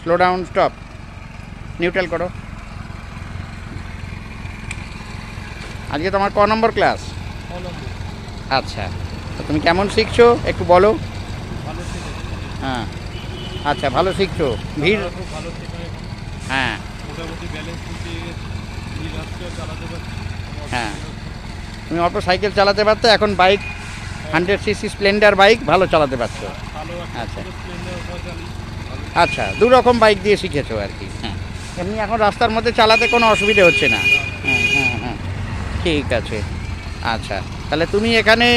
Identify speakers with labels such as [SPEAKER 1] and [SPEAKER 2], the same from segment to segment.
[SPEAKER 1] Slow down, stop, neutral করো। আজকে তোমার ক নম্বর ক্লাস? আচ্ছা, তো তুমি কেমন শিখছো একটু বলো। হ্যাঁ, আচ্ছা, ভালো শিখছো। ভিড়, হ্যাঁ হ্যাঁ, তুমি অল্প সাইকেল চালাতে পারতো, এখন বাইক 100cc স্প্লেন্ডার বাইক ভালো চালাতে পারছো। আচ্ছা আচ্ছা, দু রকম বাইক দিয়ে শিখেছো আর কি। হ্যাঁ, এমনি এখন রাস্তার মধ্যে চালাতে কোনো অসুবিধে হচ্ছে না। হ্যাঁ হ্যাঁ হ্যাঁ, ঠিক আছে। আচ্ছা, তাহলে তুমি এখানে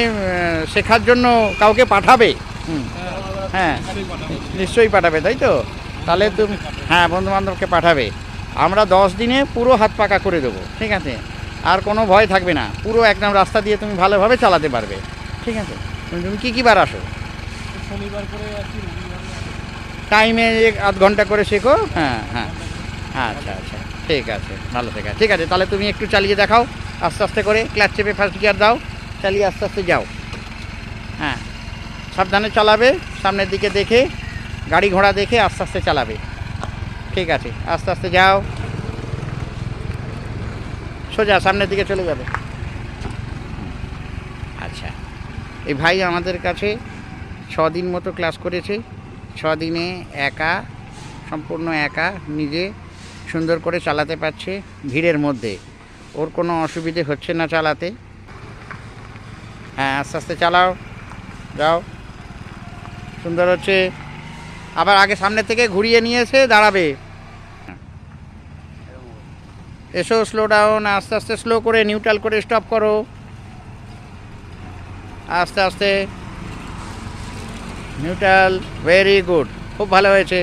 [SPEAKER 1] শেখার জন্য কাউকে পাঠাবে? হুম, হ্যাঁ নিশ্চয়ই পাঠাবে, তাই তো? তাহলে তুমি, হ্যাঁ, বন্ধুবান্ধবকে পাঠাবে। আমরা 10 দিনে পুরো হাত পাকা করে দেবো, ঠিক আছে? আর কোনো ভয় থাকবে না, পুরো একদম রাস্তা দিয়ে তুমি ভালোভাবে চালাতে পারবে, ঠিক আছে? তুমি কী কী বার আসো?
[SPEAKER 2] শনিবার করে আসি,
[SPEAKER 1] টাইমে 1-8 ঘন্টা করে শেখো। হ্যাঁ হ্যাঁ, আচ্ছা আচ্ছা, ঠিক আছে, ভালো শেখা, ঠিক আছে। তাহলে তুমি একটু চালিয়ে দেখাও আস্তে আস্তে করে, ক্লাচ চেপে ফার্স্ট গিয়ার দাও, চালিয়ে আস্তে আস্তে যাও। হ্যাঁ, সাবধানে চালাবে, সামনের দিকে দেখে, গাড়ি ঘোড়া দেখে আস্তে আস্তে চালাবে, ঠিক আছে? আস্তে আস্তে যাও, সোজা সামনের দিকে চলে যাবে। আচ্ছা, এই ভাই আমাদের কাছে 6 দিন মতো ক্লাস করেছে। 6 দিনে একা, সম্পূর্ণ একা, নিজে সুন্দর করে চালাতে পারছে ভিড়ের মধ্যে। ওর কোনো অসুবিধে হচ্ছে না চালাতে। হ্যাঁ, আস্তে আস্তে চালাও, যাও, সুন্দর হচ্ছে। আবার আগে সামনের থেকে ঘুরিয়ে নিয়ে এসে দাঁড়াবে। এসো, স্লো ডাউন, আস্তে আস্তে স্লো করে, নিউট্রাল করে স্টপ করো, আস্তে আস্তে নিউট্রাল, ভেরি গুড, খুব ভালো হয়েছে।